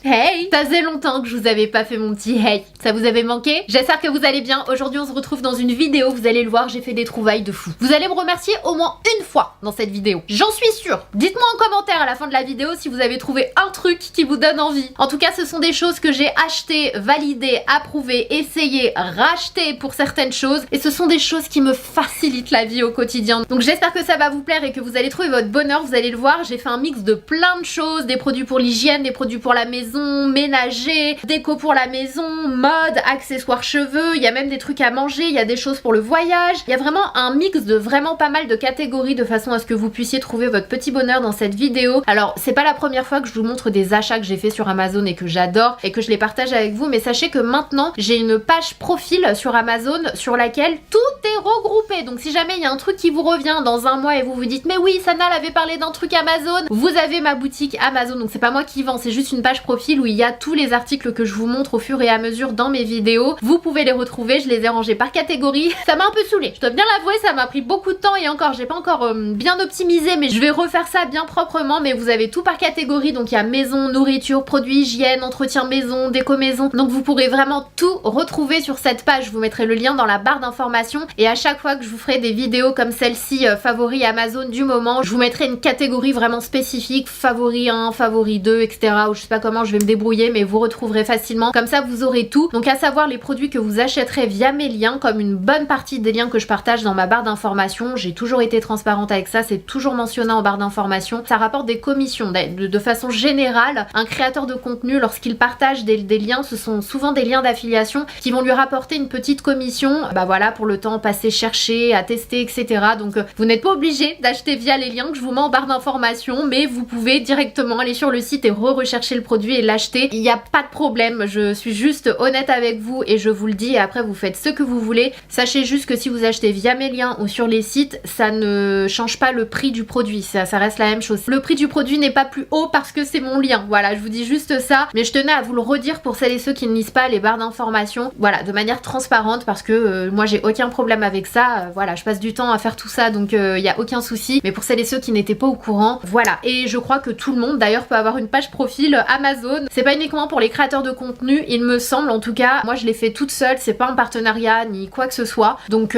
Hey! Ça faisait longtemps que je vous avais pas fait mon petit hey. Ça vous avait manqué? J'espère que vous allez bien. Aujourd'hui on se retrouve dans une vidéo, vous allez le voir, j'ai fait des trouvailles de fou. Vous allez me remercier au moins une fois dans cette vidéo. J'en suis sûre. Dites-moi en commentaire à la fin de la vidéo si vous avez trouvé un truc qui vous donne envie. En tout cas ce sont des choses que j'ai achetées, validées, approuvées, essayées, rachetées pour certaines choses. Et ce sont des choses qui me facilitent la vie au quotidien. Donc j'espère que ça va vous plaire et que vous allez trouver votre bonheur. Vous allez le voir, j'ai fait un mix de plein de choses. Des produits pour l'hygiène, des produits pour la maison, ménager, déco pour la maison, mode, accessoires cheveux, il y a même des trucs à manger, il y a des choses pour le voyage, il y a vraiment un mix de vraiment pas mal de catégories de façon à ce que vous puissiez trouver votre petit bonheur dans cette vidéo. Alors c'est pas la première fois que je vous montre des achats que j'ai fait sur Amazon et que j'adore et que je les partage avec vous, mais sachez que maintenant j'ai une page profil sur Amazon sur laquelle tout est regroupé. Donc si jamais il y a un truc qui vous revient dans un mois et vous vous dites mais oui, Sana avait parlé d'un truc Amazon, vous avez ma boutique Amazon. Donc c'est pas moi qui vends, c'est juste une page profil où il y a tous les articles que je vous montre au fur et à mesure dans mes vidéos. Vous pouvez les retrouver, je les ai rangés par catégorie. Ça m'a un peu saoulée, je dois bien l'avouer, ça m'a pris beaucoup de temps et encore, j'ai pas encore bien optimisé, mais je vais refaire ça bien proprement. Mais vous avez tout par catégorie, donc il y a maison, nourriture, produits hygiène, entretien maison, déco maison. Donc vous pourrez vraiment tout retrouver sur cette page. Je vous mettrai le lien dans la barre d'informations et à chaque fois que je vous ferai des vidéos comme celle-ci, favoris Amazon du moment, je vous mettrai une catégorie vraiment spécifique, favori 1, favori 2, etc. ou je sais pas comment je vais me débrouiller, mais vous retrouverez facilement. Comme ça vous aurez tout. Donc à savoir les produits que vous achèterez via mes liens, comme une bonne partie des liens que je partage dans ma barre d'informations. J'ai toujours été transparente avec ça, c'est toujours mentionné en barre d'informations. Ça rapporte des commissions. De façon générale, un créateur de contenu, lorsqu'il partage des liens, ce sont souvent des liens d'affiliation qui vont lui rapporter une petite commission, bah voilà, pour le temps passé chercher, à tester, etc. Donc vous n'êtes pas obligé d'acheter via les liens que je vous mets en barre d'informations, mais vous pouvez directement aller sur le site et rechercher le produit et l'acheter. Il n'y a pas de problème, je suis juste honnête avec vous et je vous le dis, et après vous faites ce que vous voulez. Sachez juste que si vous achetez via mes liens ou sur les sites, ça ne change pas le prix du produit, ça reste la même chose. Le prix du produit n'est pas plus haut parce que c'est mon lien, voilà, je vous dis juste ça, mais je tenais à vous le redire pour celles et ceux qui ne lisent pas les barres d'informations, voilà, de manière transparente, parce que moi j'ai aucun problème avec ça, voilà, je passe du temps à faire tout ça, donc il n'y a aucun souci, mais pour celles et ceux qui n'étaient pas au courant, voilà. Et je crois que tout le monde d'ailleurs peut avoir une page profil Amazon, c'est pas uniquement pour les créateurs de contenu, il me semble, en tout cas, moi je l'ai fait toute seule, c'est pas un partenariat ni quoi que ce soit, donc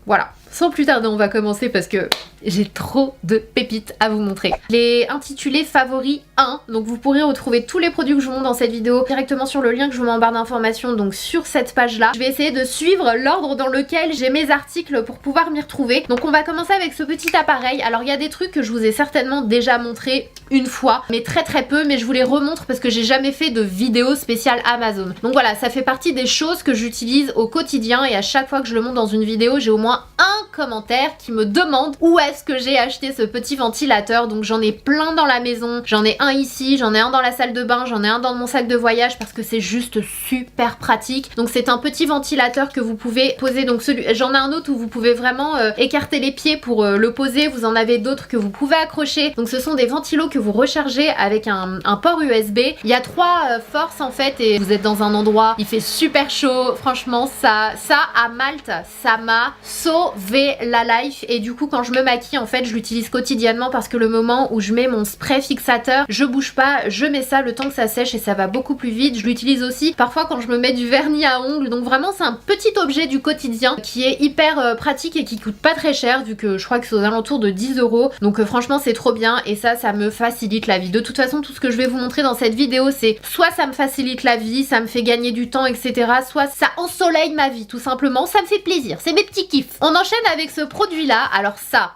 voilà. Sans plus tarder, on va commencer parce que j'ai trop de pépites à vous montrer. Je l'ai intitulé Favori 1, donc vous pourrez retrouver tous les produits que je vous montre dans cette vidéo directement sur le lien que je vous mets en barre d'informations, donc sur cette page-là. Je vais essayer de suivre l'ordre dans lequel j'ai mes articles pour pouvoir m'y retrouver. Donc on va commencer avec ce petit appareil. Alors il y a des trucs que je vous ai certainement déjà montré une fois, mais très peu, mais je vous les remontre parce que j'ai jamais fait de vidéo spéciale Amazon. Donc voilà, ça fait partie des choses que j'utilise au quotidien et à chaque fois que je le montre dans une vidéo, j'ai au moins un commentaire qui me demande où est-ce que j'ai acheté ce petit ventilateur. Donc j'en ai plein dans la maison, j'en ai un ici, j'en ai un dans la salle de bain, j'en ai un dans mon sac de voyage parce que c'est juste super pratique. Donc c'est un petit ventilateur que vous pouvez poser, donc j'en ai un autre où vous pouvez vraiment écarter les pieds pour le poser, vous en avez d'autres que vous pouvez accrocher. Donc ce sont des ventilos que vous rechargez avec un port USB. Il y a 3 forces en fait et vous êtes dans un endroit, il fait super chaud, franchement ça à Malte, ça m'a sauvé la life. Et du coup quand je me maquille en fait je l'utilise quotidiennement parce que le moment où je mets mon spray fixateur, je bouge pas, je mets ça le temps que ça sèche et ça va beaucoup plus vite. Je l'utilise aussi parfois quand je me mets du vernis à ongles, donc vraiment c'est un petit objet du quotidien qui est hyper pratique et qui coûte pas très cher vu que je crois que c'est aux alentours de 10 €. Donc franchement c'est trop bien et ça me facilite la vie. De toute façon tout ce que je vais vous montrer dans cette vidéo c'est soit ça me facilite la vie, ça me fait gagner du temps, etc. soit ça ensoleille ma vie tout simplement, ça me fait plaisir, c'est mes petits kiffs. On enchaîne avec ce produit là, alors ça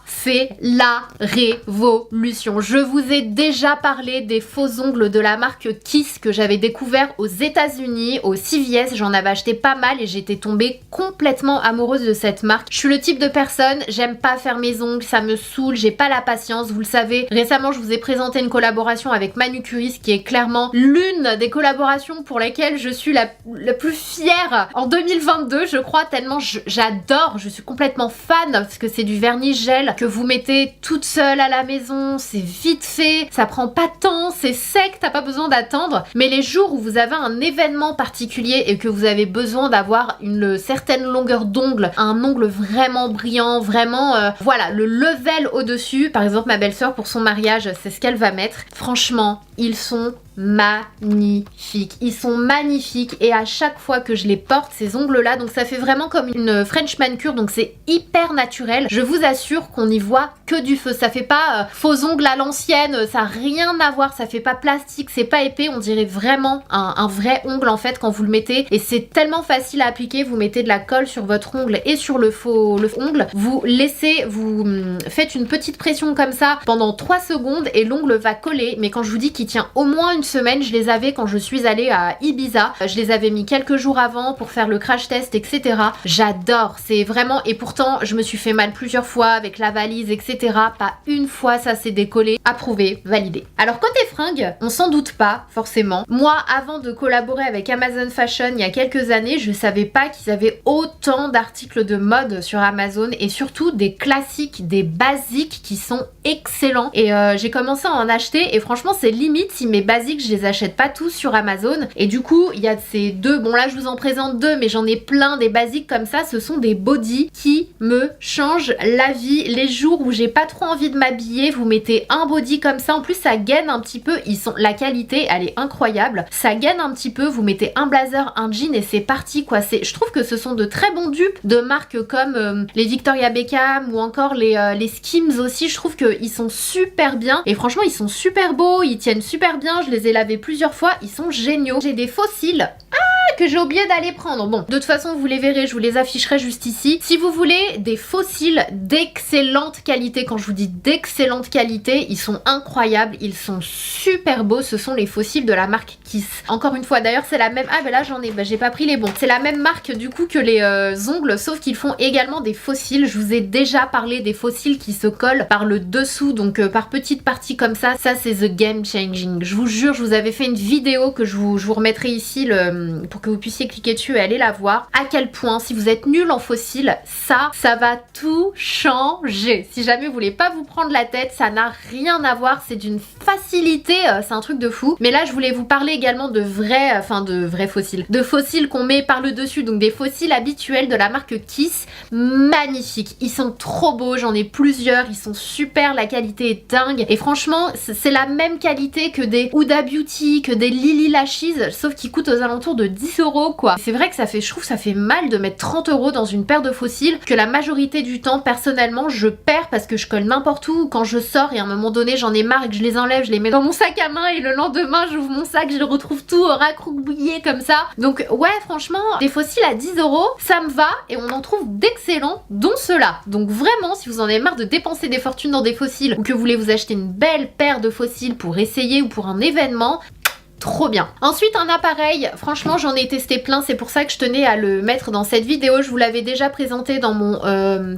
c'est la révolution. Je vous ai déjà parlé des faux ongles de la marque Kiss que j'avais découvert aux États-Unis, au CVS. J'en avais acheté pas mal et j'étais tombée complètement amoureuse de cette marque. Je suis le type de personne, j'aime pas faire mes ongles, ça me saoule, j'ai pas la patience, vous le savez. Récemment, je vous ai présenté une collaboration avec Manucuris qui est clairement l'une des collaborations pour lesquelles je suis la plus fière en 2022, je crois, tellement j'adore, je suis complètement fan parce que c'est du vernis gel que vous mettez toute seule à la maison, c'est vite fait, ça prend pas de temps, c'est sec, t'as pas besoin d'attendre. Mais les jours où vous avez un événement particulier et que vous avez besoin d'avoir une certaine longueur d'ongle, un ongle vraiment brillant, vraiment voilà, le level au-dessus. Par exemple, ma belle-sœur pour son mariage, c'est ce qu'elle va mettre. Franchement, ils sont magnifiques. Ils sont magnifiques et à chaque fois que je les porte, ces ongles là, donc ça fait vraiment comme une French manicure, donc c'est hyper naturel. Je vous assure qu'on y voit que du feu. Ça fait pas faux ongles à l'ancienne, ça n'a rien à voir, ça fait pas plastique, c'est pas épais, on dirait vraiment un vrai ongle en fait quand vous le mettez, et c'est tellement facile à appliquer. Vous mettez de la colle sur votre ongle et sur le faux ongle, vous laissez, vous faites une petite pression comme ça pendant 3 secondes et l'ongle va coller. Mais quand je vous dis qu'il tient au moins une semaine, je les avais quand je suis allée à Ibiza, je les avais mis quelques jours avant pour faire le crash test, etc. J'adore, c'est vraiment, et pourtant je me suis fait mal plusieurs fois avec la valise, etc. Pas une fois ça s'est décollé. Approuvé, validé. Alors côté fringues, on s'en doute pas forcément. Moi, avant de collaborer avec Amazon Fashion il y a quelques années, je savais pas qu'ils avaient autant d'articles de mode sur Amazon, et surtout des classiques, des basiques qui sont excellents. Et j'ai commencé à en acheter et franchement c'est limite si mes basiques je les achète pas tous sur Amazon. Et du coup il y a ces deux, bon là je vous en présente deux mais j'en ai plein des basiques comme ça. Ce sont des bodys qui me changent la vie. Les jours où j'ai pas trop envie de m'habiller, vous mettez un body comme ça, en plus ça gaine un petit peu, la qualité elle est incroyable, ça gaine un petit peu, vous mettez un blazer, un jean et c'est parti quoi. Je trouve que ce sont de très bons dupes de marques comme les Victoria Beckham ou encore les Skims aussi. Je trouve qu'ils sont super bien et franchement ils sont super beaux, ils tiennent super bien, je les ai lavés plusieurs fois, ils sont géniaux. J'ai des fossiles que j'ai oublié d'aller prendre. Bon, de toute façon vous les verrez, je vous les afficherai juste ici. Si vous voulez des fossiles d'excellente qualité, quand je vous dis d'excellente qualité, ils sont incroyables, ils sont super beaux. Ce sont les fossiles de la marque Kiss. Encore une fois, d'ailleurs c'est la même, ah ben là j'en ai, j'ai pas pris les bons. C'est la même marque du coup que les ongles, sauf qu'ils font également des fossiles. Je vous ai déjà parlé des fossiles qui se collent par le dessous, donc par petites parties comme ça. Ça c'est the game changing. Je vous jure, je vous avais fait une vidéo que je vous remettrai ici pour que vous puissiez cliquer dessus et aller la voir. À quel point, si vous êtes nul en fossiles, ça va tout changer. Si jamais vous voulez pas vous prendre la tête, ça n'a rien à voir, c'est d'une facilité, c'est un truc de fou. Mais là, je voulais vous parler également de vrais fossiles. De fossiles qu'on met par le dessus, donc des fossiles habituels de la marque Kiss. Magnifiques, ils sont trop beaux, j'en ai plusieurs, ils sont super, la qualité est dingue. Et franchement, c'est la même qualité que des Huda Beauty, que des Lily Lashes, sauf qu'ils coûtent aux alentours de 10 € quoi. C'est vrai que je trouve ça fait mal de mettre 30 € dans une paire de fossiles que la majorité du temps personnellement je perds parce que je colle n'importe où quand je sors et à un moment donné j'en ai marre et que je les enlève, je les mets dans mon sac à main et le lendemain j'ouvre mon sac, je le retrouve tout racroupillé comme ça. Donc ouais, franchement des fossiles à 10 € ça me va et on en trouve d'excellents, dont ceux-là. Donc vraiment, si vous en avez marre de dépenser des fortunes dans des fossiles ou que vous voulez vous acheter une belle paire de fossiles pour essayer ou pour un événement, trop bien. Ensuite un appareil, franchement j'en ai testé plein, c'est pour ça que je tenais à le mettre dans cette vidéo. Je vous l'avais déjà présenté dans mon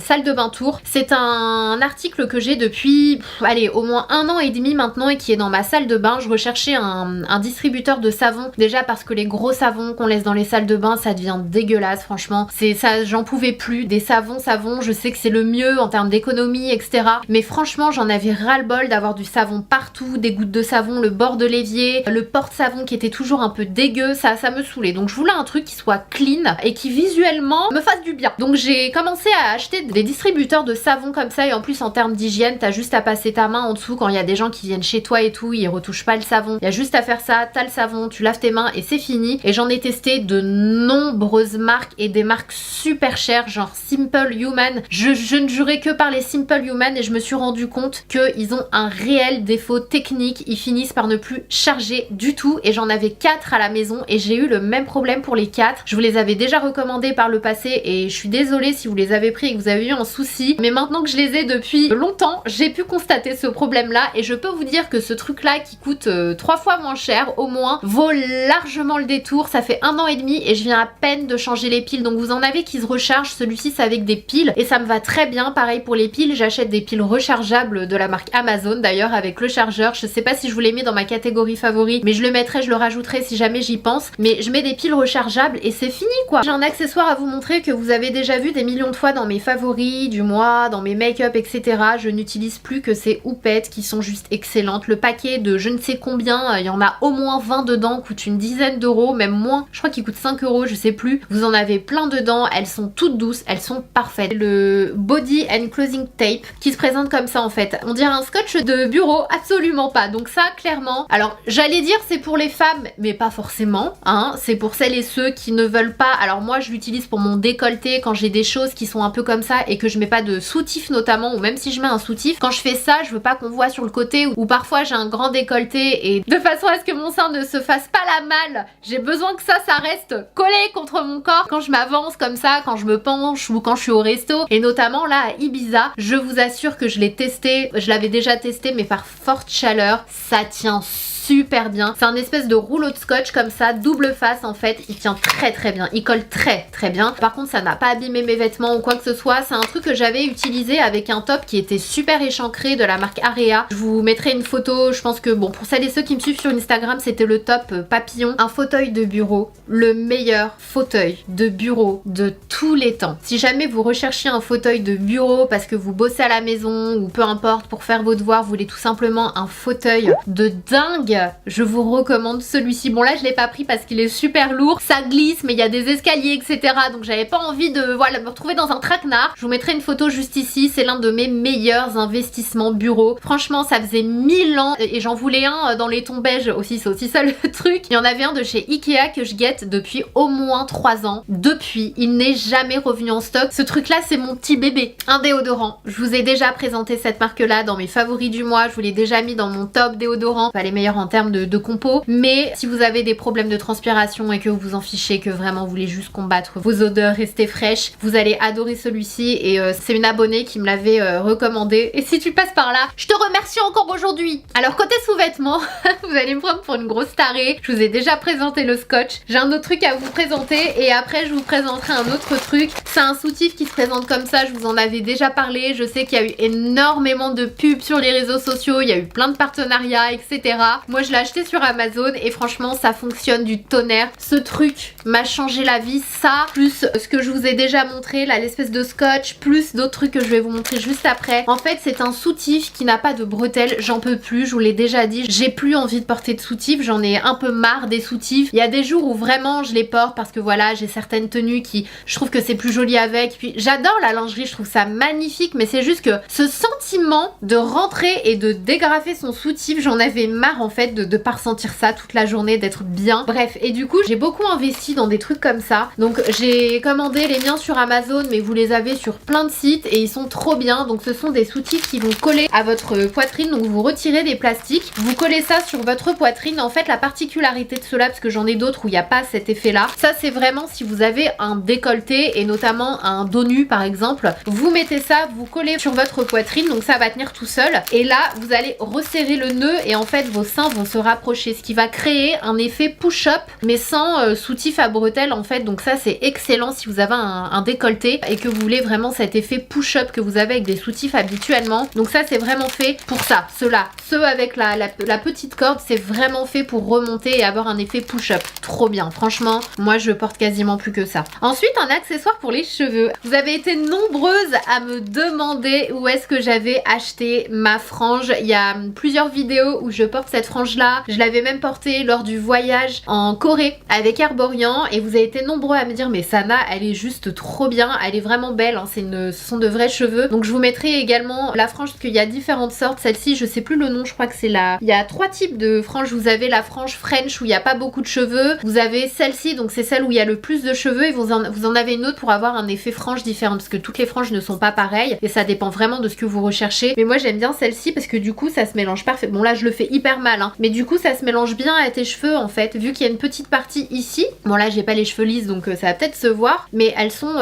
salle de bain tour. C'est un article que j'ai depuis allez au moins 1 an et demi maintenant et qui est dans ma salle de bain. Je recherchais un distributeur de savon, déjà parce que les gros savons qu'on laisse dans les salles de bain ça devient dégueulasse, franchement c'est ça, j'en pouvais plus. Des savons, je sais que c'est le mieux en termes d'économie etc, mais franchement j'en avais ras le bol d'avoir du savon partout, des gouttes de savon, le bord de l'évier, le porte-savon qui était toujours un peu dégueu, ça me saoulait. Donc je voulais un truc qui soit clean et qui visuellement me fasse du bien. Donc j'ai commencé à acheter des distributeurs de savon comme ça, et en plus en termes d'hygiène t'as juste à passer ta main en dessous quand il y a des gens qui viennent chez toi et tout, ils retouchent pas le savon, il y a juste à faire ça, t'as le savon, tu laves tes mains et c'est fini. Et j'en ai testé de nombreuses marques et des marques super chères, genre Simple Human. Je ne jurais que par les Simple Human et je me suis rendu compte qu'ils ont un réel défaut technique, ils finissent par ne plus charger du tout. Et j'en avais 4 à la maison et j'ai eu le même problème pour les 4. Je vous les avais déjà recommandés par le passé et je suis désolée si vous les avez pris et que vous avez eu un souci, mais maintenant que je les ai depuis longtemps, j'ai pu constater ce problème là et je peux vous dire que ce truc là qui coûte 3 fois moins cher au moins vaut largement le détour. Ça fait 1 an et demi et je viens à peine de changer les piles, donc vous en avez qui se rechargent. Celui-ci c'est avec des piles et ça me va très bien. Pareil pour les piles, j'achète des piles rechargeables de la marque Amazon d'ailleurs avec le chargeur. Je sais pas si je vous l'ai mis dans ma catégorie favori, mais je le le mettrai, je le rajouterai si jamais j'y pense. Mais je mets des piles rechargeables et c'est fini quoi. J'ai un accessoire à vous montrer que vous avez déjà vu des millions de fois dans mes favoris du mois, dans mes make-up, etc. Je n'utilise plus que ces houpettes qui sont juste excellentes. Le paquet de je ne sais combien, il y en a au moins 20 dedans, coûte une dizaine d'euros, même moins. Je crois qu'il coûte 5 euros, je sais plus. Vous en avez plein dedans, elles sont toutes douces, elles sont parfaites. Le Body and Closing Tape qui se présente comme ça en fait. On dirait un scotch de bureau, absolument pas. Donc ça, clairement. Alors, j'allais dire c'est pour les femmes, mais pas forcément. Hein. C'est pour celles et ceux qui ne veulent pas. Alors moi, je l'utilise pour mon décolleté quand j'ai des choses qui sont un peu comme ça et que je mets pas de soutif notamment, ou même si je mets un soutif. Quand je fais ça, je veux pas qu'on voit sur le côté ou parfois j'ai un grand décolleté et de façon à ce que mon sein ne se fasse pas la malle, j'ai besoin que ça reste collé contre mon corps quand je m'avance comme ça, quand je me penche ou quand je suis au resto. Et notamment là à Ibiza, je vous assure que je l'ai testé, je l'avais déjà testé mais par forte chaleur, ça tient super bien. C'est un espèce de rouleau de scotch comme ça, double face en fait. Il tient très très bien, il colle très très bien. Par contre ça n'a pas abîmé mes vêtements ou quoi que ce soit. C'est un truc que j'avais utilisé avec un top qui était super échancré de la marque Area. Je vous mettrai une photo, je pense que bon pour celles et ceux qui me suivent sur Instagram c'était le top papillon. Un fauteuil de bureau, le meilleur fauteuil de bureau de tous les temps. Si jamais vous recherchez un fauteuil de bureau parce que vous bossez à la maison ou peu importe pour faire vos devoirs, vous voulez tout simplement un fauteuil de dingue, je vous recommande celui-ci. Bon là je l'ai pas pris parce qu'il est super lourd, ça glisse mais il y a des escaliers etc. Donc j'avais pas envie de voilà, me retrouver dans un traquenard. Je vous mettrai une photo juste ici, c'est l'un de mes meilleurs investissements bureau. Franchement ça faisait 1000 ans et j'en voulais un dans les tons beige aussi, c'est aussi ça le truc. Il y en avait un de chez Ikea que je guette depuis au moins 3 ans. Depuis, il n'est jamais revenu en stock. Ce truc là c'est mon petit bébé. Un déodorant. Je vous ai déjà présenté cette marque là dans mes favoris du mois, je vous l'ai déjà mis dans mon top déodorant, pas les meilleurs en termes de compo, mais si vous avez des problèmes de transpiration et que vous vous en fichez, que vraiment vous voulez juste combattre vos odeurs, rester fraîche, vous allez adorer celui-ci et c'est une abonnée qui me l'avait recommandé et si tu passes par là, je te remercie encore aujourd'hui. Alors côté sous-vêtements, vous allez me prendre pour une grosse tarée, je vous ai déjà présenté le scotch, j'ai un autre truc à vous présenter et après je vous présenterai un autre truc. C'est un soutif qui se présente comme ça, je vous en avais déjà parlé, je sais qu'il y a eu énormément de pubs sur les réseaux sociaux, il y a eu plein de partenariats etc. Moi je l'ai acheté sur Amazon et franchement ça fonctionne du tonnerre. Ce truc m'a changé la vie, ça plus ce que je vous ai déjà montré, là l'espèce de scotch, plus d'autres trucs que je vais vous montrer juste après. En fait c'est un soutif qui n'a pas de bretelles, j'en peux plus, je vous l'ai déjà dit, j'ai plus envie de porter de soutif, j'en ai un peu marre des soutifs. Il y a des jours où vraiment je les porte parce que voilà j'ai certaines tenues qui je trouve que c'est plus joli avec, puis j'adore la lingerie, je trouve ça magnifique, mais c'est juste que ce sentiment de rentrer et de dégrafer son soutif, j'en avais marre en fait de pas ressentir ça toute la journée, d'être bien. Bref, et du coup j'ai beaucoup investi dans des trucs comme ça. Donc j'ai commandé les miens sur Amazon, mais vous les avez sur plein de sites et ils sont trop bien. Donc ce sont des soutifs qui vont coller à votre poitrine. Donc vous retirez des plastiques, vous collez ça sur votre poitrine. En fait la particularité de cela, parce que j'en ai d'autres où il n'y a pas cet effet là, ça c'est vraiment si vous avez un décolleté et notamment un dos nu par exemple, vous mettez ça, vous collez sur votre poitrine, donc ça va tenir tout seul. Et là vous allez resserrer le nœud et en fait vos seins vont se rapprocher, ce qui va créer un effet push-up mais sans soutif à bretelles en fait. Donc ça c'est excellent si vous avez un décolleté et que vous voulez vraiment cet effet push-up que vous avez avec des soutifs habituellement. Donc ça c'est vraiment fait pour ça, ceux avec la petite corde, c'est vraiment fait pour remonter et avoir un effet push-up. Trop bien, franchement moi je porte quasiment plus que ça. Ensuite un accessoire pour les cheveux. Vous avez été nombreuses à me demander où est-ce que j'avais acheté ma frange. Il y a plusieurs vidéos où je porte cette frange là, je l'avais même portée lors du voyage en Corée avec Herborian et vous avez été nombreux à me dire mais Sana elle est juste trop bien, elle est vraiment belle hein. Ce sont de vrais cheveux. Donc je vous mettrai également la frange parce qu'il y a différentes sortes. Celle-ci je sais plus le nom, je crois que c'est il y a 3 types de franges. Vous avez la frange French où il n'y a pas beaucoup de cheveux, vous avez celle-ci donc c'est celle où il y a le plus de cheveux et vous en avez une autre pour avoir un effet frange différent parce que toutes les franges ne sont pas pareilles et ça dépend vraiment de ce que vous recherchez. Mais moi j'aime bien celle-ci parce que du coup ça se mélange parfait. Bon là je le fais hyper mal hein, mais du coup ça se mélange bien à tes cheveux en fait, vu qu'il y a une petite partie ici. Bon là j'ai pas les cheveux lisses donc ça va peut-être se voir, mais elles sont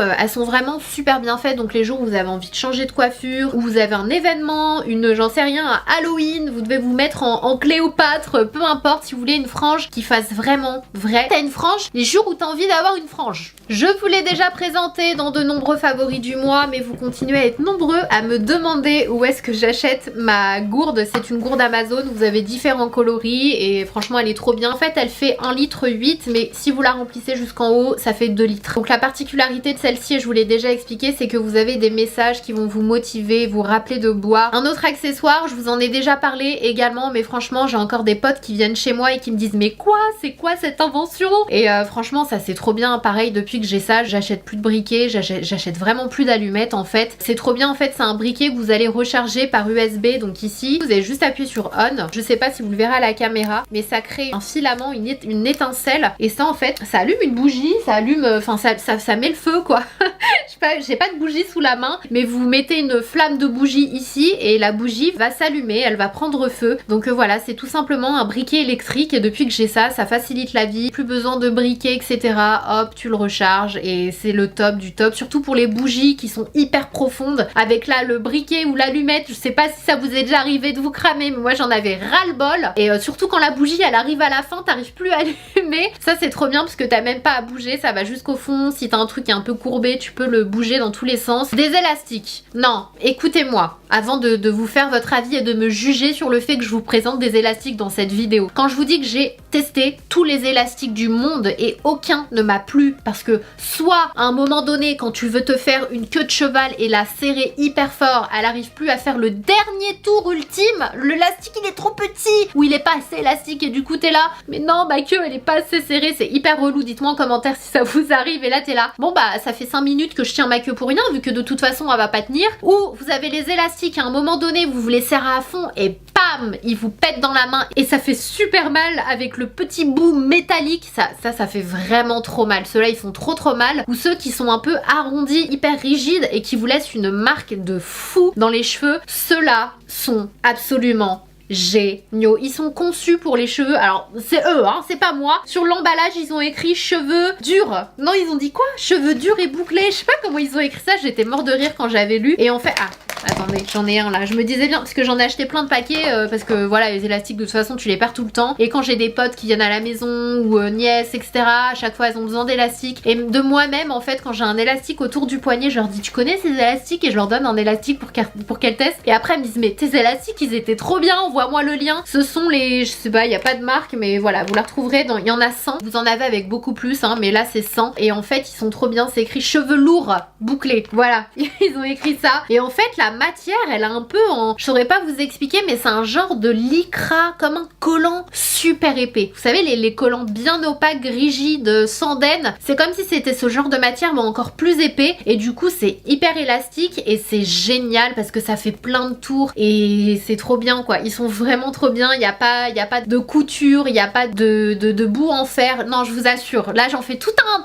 vraiment super bien faites. Donc les jours où vous avez envie de changer de coiffure, ou vous avez un événement, j'en sais rien, un Halloween, vous devez vous mettre en Cléopâtre, peu importe, si vous voulez une frange qui fasse vraiment vrai. T'as une frange les jours où t'as envie d'avoir une frange. Je vous l'ai déjà présenté dans de nombreux favoris du mois, mais vous continuez à être nombreux à me demander où est-ce que j'achète ma gourde. C'est une gourde Amazon, vous avez différents coloris et franchement elle est trop bien. En fait elle fait 1,8 litre mais si vous la remplissez jusqu'en haut ça fait 2 litres. Donc la particularité de celle-ci, et je vous l'ai déjà expliqué, c'est que vous avez des messages qui vont vous motiver, vous rappeler de boire. Un autre accessoire, je vous en ai déjà parlé également, mais franchement j'ai encore des potes qui viennent chez moi et qui me disent mais quoi, c'est quoi cette invention? Et franchement ça c'est trop bien. Pareil, depuis que j'ai ça j'achète plus de briquets, j'achète vraiment plus d'allumettes en fait. C'est trop bien en fait, c'est un briquet que vous allez recharger par USB. Donc ici vous avez juste appuyé sur on, je sais pas si vous le verrez à la caméra, mais ça crée un filament, une étincelle, et ça en fait ça allume une bougie, ça allume, enfin ça met le feu quoi. Je sais pas, j'ai pas de bougie sous la main, mais vous mettez une flamme de bougie ici et la bougie va s'allumer, elle va prendre feu. Donc voilà, c'est tout simplement un briquet électrique et depuis que j'ai ça, ça facilite la vie, plus besoin de briquet etc. Hop, tu le recharges et c'est le top du top, surtout pour les bougies qui sont hyper profondes. Avec là le briquet ou l'allumette, je sais pas si ça vous est déjà arrivé de vous cramer, mais moi j'en avais ras le bol. Et surtout quand la bougie elle arrive à la fin, t'arrives plus à allumer. Ça c'est trop bien parce que t'as même pas à bouger, ça va jusqu'au fond. Si t'as un truc qui est un peu courbé, tu peux le bouger dans tous les sens. Des élastiques. Non, écoutez-moi, avant de vous faire votre avis et de me juger sur le fait que je vous présente des élastiques dans cette vidéo. Quand je vous dis que j'ai testé tous les élastiques du monde et aucun ne m'a plu parce que soit à un moment donné quand tu veux te faire une queue de cheval et la serrer hyper fort, elle arrive plus à faire le dernier tour ultime, l'élastique il est trop petit ou il est pas assez élastique et du coup t'es là mais non ma queue elle est pas assez serrée, c'est hyper relou. Dites-moi en commentaire si ça vous arrive et là t'es là bon bah ça fait 5 minutes que je tiens ma queue pour rien vu que de toute façon elle va pas tenir. Ou vous avez les élastiques à un moment donné vous les serrez à fond et pam ils vous pètent dans la main et ça fait super mal avec le petit bout métallique. Ça fait vraiment trop mal. Ceux-là ils font trop mal. Ou ceux qui sont un peu arrondis, hyper rigides et qui vous laissent une marque de fou dans les cheveux, ceux-là sont absolument géniaux. Ils sont conçus pour les cheveux. Alors c'est eux hein, c'est pas moi. Sur l'emballage ils ont écrit cheveux durs. Non ils ont dit quoi? Cheveux durs et bouclés. Je sais pas comment ils ont écrit ça, j'étais mort de rire quand j'avais lu. Et en fait, ah attendez, j'en ai un là. Je me disais bien, parce que j'en ai acheté plein de paquets, parce que voilà, les élastiques de toute façon tu les perds tout le temps. Et quand j'ai des potes qui viennent à la maison ou nièces, etc., à chaque fois elles ont besoin d'élastiques. Et de moi-même, en fait, quand j'ai un élastique autour du poignet, je leur dis tu connais ces élastiques? Et je leur donne un élastique pour qu'elles testent. Et après elles me disent mais tes élastiques ils étaient trop bien, envoie-moi le lien. Ce sont les, je sais pas, il n'y a pas de marque, mais voilà, vous la retrouverez dans, il y en a 100. Vous en avez avec beaucoup plus, hein, mais là c'est 100. Et en fait ils sont trop bien, c'est écrit cheveux lourds bouclés. Voilà, ils ont écrit ça. Et en fait la matière elle a un peu en, je saurais pas vous expliquer, mais c'est un genre de lycra, comme un collant super épais. Vous savez les collants bien opaques, rigides, sans daine, c'est comme si c'était ce genre de matière mais encore plus épais. Et du coup c'est hyper élastique et c'est génial parce que ça fait plein de tours et c'est trop bien quoi. Ils sont vraiment trop bien, il n'y a pas de couture, il n'y a pas de bout en fer. Non je vous assure, là j'en fais tout un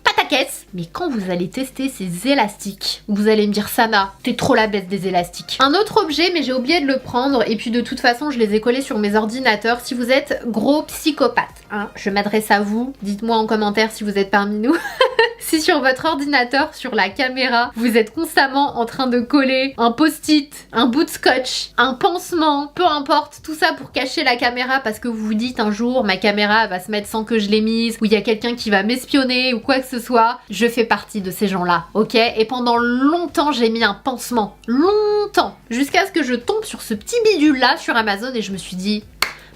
pataquès. Mais quand vous allez tester ces élastiques, vous allez me dire Sana, t'es trop la bête des élastiques. Un autre objet, mais j'ai oublié de le prendre et puis de toute façon je les ai collés sur mes ordinateurs. Si vous êtes gros psychopathe, hein, je m'adresse à vous, dites-moi en commentaire si vous êtes parmi nous. Si sur votre ordinateur, sur la caméra, vous êtes constamment en train de coller un post-it, un bout de scotch, un pansement, peu importe, tout ça pour cacher la caméra parce que vous vous dites un jour ma caméra va se mettre sans que je l'ai mise, ou il y a quelqu'un qui va m'espionner ou quoi que ce soit, je fais partie de ces gens-là, ok? Et pendant longtemps j'ai mis un pansement, longtemps, jusqu'à ce que je tombe sur ce petit bidule là sur Amazon et je me suis dit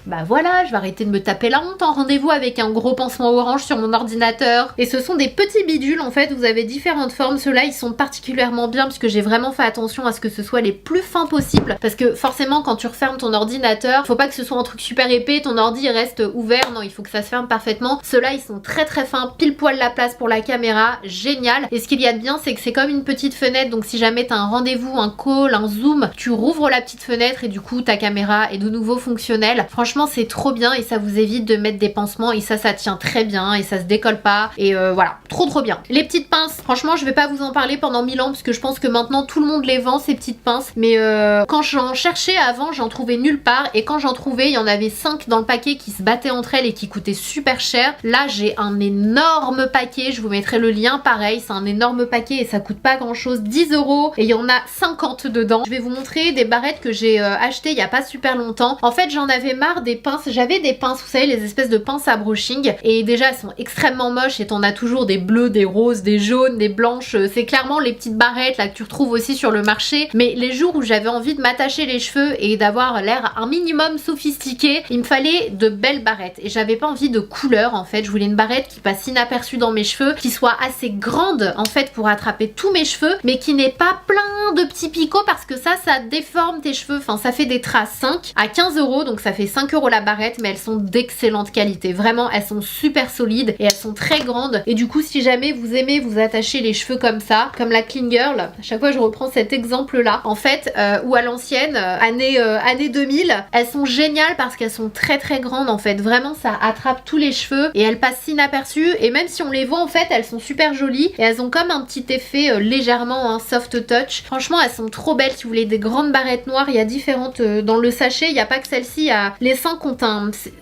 bah voilà, je vais arrêter de me taper la honte en rendez-vous avec un gros pansement orange sur mon ordinateur. Et ce sont des petits bidules en fait, vous avez différentes formes. Ceux-là ils sont particulièrement bien puisque j'ai vraiment fait attention à ce que ce soit les plus fins possibles. Parce que forcément quand tu refermes ton ordinateur, faut pas que ce soit un truc super épais, ton ordi reste ouvert, non il faut que ça se ferme parfaitement. Ceux-là ils sont très fins, pile poil la place pour la caméra, génial. Et ce qu'il y a de bien c'est que c'est comme une petite fenêtre, donc si jamais t'as un rendez-vous, un call, un zoom, tu rouvres la petite fenêtre et du coup ta caméra est de nouveau fonctionnelle. Franchement c'est trop bien et ça vous évite de mettre des pansements et ça tient très bien et ça se décolle pas et voilà, trop bien. Les petites pinces, franchement je vais pas vous en parler pendant 1000 ans parce que je pense que maintenant tout le monde les vend ces petites pinces, mais quand j'en cherchais avant j'en trouvais nulle part et quand j'en trouvais il y en avait 5 dans le paquet qui se battaient entre elles et qui coûtaient super cher. Là j'ai un énorme paquet, je vous mettrai le lien pareil, c'est un énorme paquet et ça coûte pas grand chose, 10 € et il y en a 50 dedans. Je vais vous montrer des barrettes que j'ai achetées il y a pas super longtemps. En fait j'en avais marre marre des pinces. J'avais des pinces, vous savez, les espèces de pinces à brushing, et déjà elles sont extrêmement moches et t'en as toujours des bleus, des roses, des jaunes, des blanches. C'est clairement les petites barrettes là que tu retrouves aussi sur le marché. Mais les jours où j'avais envie de m'attacher les cheveux et d'avoir l'air un minimum sophistiqué, il me fallait de belles barrettes, et j'avais pas envie de couleur en fait. Je voulais une barrette qui passe inaperçue dans mes cheveux, qui soit assez grande en fait pour attraper tous mes cheveux, mais qui n'ait pas plein de petits picots, parce que ça déforme tes cheveux, enfin ça fait des traces. 5 à 15 €, donc ça fait 5 € la barrette, mais elles sont d'excellente qualité, vraiment elles sont super solides et elles sont très grandes. Et du coup, si jamais vous aimez vous attacher les cheveux comme ça, comme la clean girl, à chaque fois je reprends cet exemple là en fait, ou à l'ancienne, année 2000, elles sont géniales parce qu'elles sont très grandes en fait, vraiment ça attrape tous les cheveux et elles passent inaperçues, et même si on les voit en fait elles sont super jolies et elles ont comme un petit effet légèrement soft touch. Franchement elles sont trop belles. Si vous voulez des grandes barrettes noires, il y a différentes dans le sachet, il n'y a pas que celle-ci, il y a les cinq ont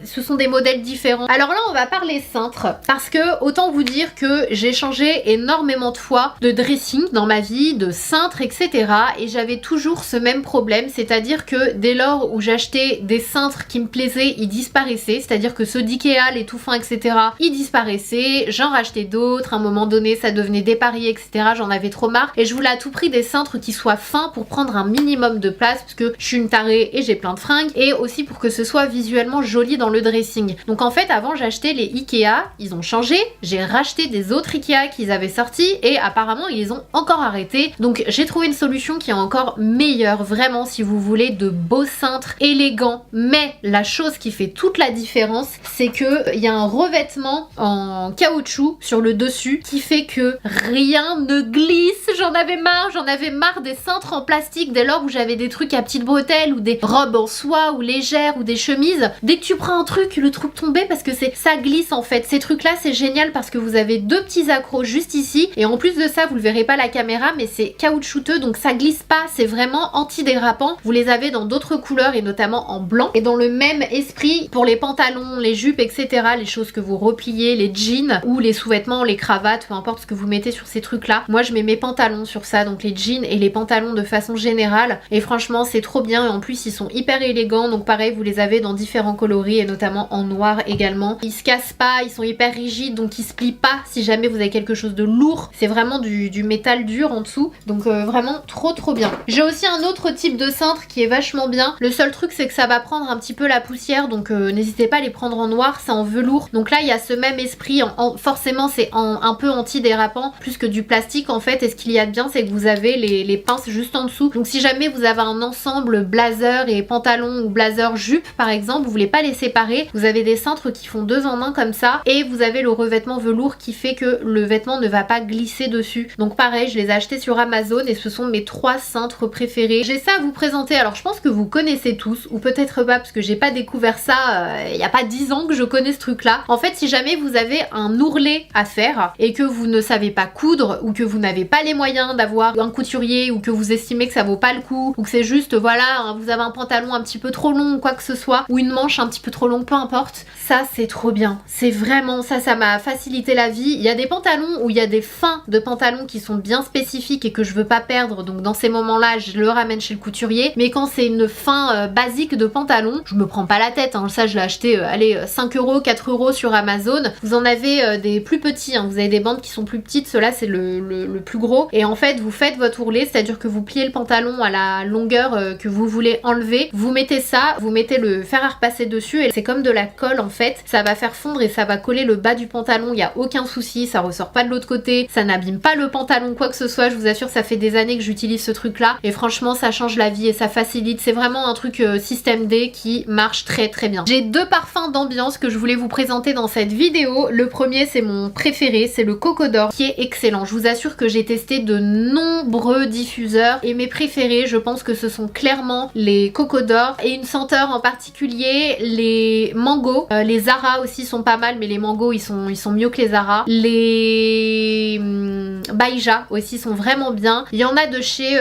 ce sont des modèles différents. Alors là on va parler cintre, parce que autant vous dire que j'ai changé énormément de fois de dressing dans ma vie, de cintre, etc. et j'avais toujours ce même problème, c'est-à-dire que dès lors où j'achetais des cintres qui me plaisaient, ils disparaissaient, c'est-à-dire que ceux d'Ikea, les tout fins, etc. ils disparaissaient, j'en rachetais d'autres, à un moment donné ça devenait dépareillé, etc. J'en avais trop marre et je voulais à tout prix des cintres qui soient fins pour prendre un minimum de place, parce que je suis une tarée et j'ai plein de fringues, et aussi pour que ce soit visuellement joli dans le dressing. Donc en fait avant j'achetais les Ikea, ils ont changé, j'ai racheté des autres Ikea qu'ils avaient sortis et apparemment ils les ont encore arrêtés. Donc j'ai trouvé une solution qui est encore meilleure, vraiment, si vous voulez de beaux cintres élégants. Mais la chose qui fait toute la différence, c'est que il y a un revêtement en caoutchouc sur le dessus qui fait que rien ne glisse. J'en avais marre des cintres en plastique dès lors où j'avais des trucs à petites bretelles ou des robes en soie ou légères ou des chemises. Dès que tu prends un truc, le truc tombait parce que ça glisse en fait. Ces trucs là c'est génial parce que vous avez deux petits accros juste ici, et en plus de ça vous le verrez pas à la caméra mais c'est caoutchouteux, donc ça glisse pas, c'est vraiment antidérapant. Vous les avez dans d'autres couleurs et notamment en blanc, et dans le même esprit pour les pantalons, les jupes, etc. les choses que vous repliez, les jeans ou les sous-vêtements, les cravates, peu importe ce que vous mettez sur ces trucs là. Moi je mets mes pantalons sur ça, donc les jeans et les pantalons de façon générale, et franchement c'est trop bien, et en plus ils sont hyper élégants, donc pareil vous les avez dans différents coloris et notamment en noir également. Ils se cassent pas, ils sont hyper rigides, donc ils se plient pas si jamais vous avez quelque chose de lourd. C'est vraiment du métal dur en dessous, donc vraiment trop bien. J'ai aussi un autre type de cintre qui est vachement bien. Le seul truc c'est que ça va prendre un petit peu la poussière, donc n'hésitez pas à les prendre en noir, c'est en velours. Donc là il y a ce même esprit, forcément c'est un peu anti-dérapant plus que du plastique en fait, et ce qu'il y a de bien c'est que vous avez les pinces juste en dessous. Donc si jamais vous avez un ensemble blazer et pantalon ou blazer jupe par exemple, vous voulez pas les séparer, vous avez des cintres qui font 2 en 1 comme ça, et vous avez le revêtement velours qui fait que le vêtement ne va pas glisser dessus. Donc pareil, je les ai achetés sur Amazon et ce sont mes 3 cintres préférés. J'ai ça à vous présenter. Alors je pense que vous connaissez tous, ou peut-être pas parce que j'ai pas découvert ça il y a pas 10 ans que je connais ce truc là. En fait si jamais vous avez un ourlet à faire et que vous ne savez pas coudre, ou que vous n'avez pas les moyens d'avoir un couturier, ou que vous estimez que ça vaut pas le coup, ou que c'est juste voilà vous avez un pantalon un petit peu trop long ou quoi que ce soit, ou une manche un petit peu trop longue, peu importe, ça c'est trop bien. C'est vraiment ça m'a facilité la vie. Il y a des pantalons où il y a des fins de pantalons qui sont bien spécifiques et que je veux pas perdre, donc dans ces moments là je le ramène chez le couturier. Mais quand c'est une fin basique de pantalon, je me prends pas la tête hein. Ça je l'ai acheté allez 5 €, 4 € sur Amazon. Vous en avez des plus petits hein. Vous avez des bandes qui sont plus petites, ceux-là c'est le plus gros, et en fait vous faites votre ourlet, c'est à dire que vous pliez le pantalon à la longueur que vous voulez enlever, vous mettez ça, vous mettez le fer à repasser dessus, et c'est comme de la colle en fait, ça va faire fondre et ça va coller le bas du pantalon, il n'y a aucun souci, ça ressort pas de l'autre côté, ça n'abîme pas le pantalon quoi que ce soit. Je vous assure, ça fait des années que j'utilise ce truc là et franchement ça change la vie et ça facilite. C'est vraiment un truc système D qui marche très bien. J'ai 2 parfums d'ambiance que je voulais vous présenter dans cette vidéo. Le premier c'est mon préféré, c'est le Coco d'Or qui est excellent. Je vous assure que j'ai testé de nombreux diffuseurs et mes préférés je pense que ce sont clairement les Coco d'Or, et une senteur en particulier, les mangots. Les Zara aussi sont pas mal, mais les mangots ils sont mieux que les Zara. Les Baija aussi sont vraiment bien. Il y en a de chez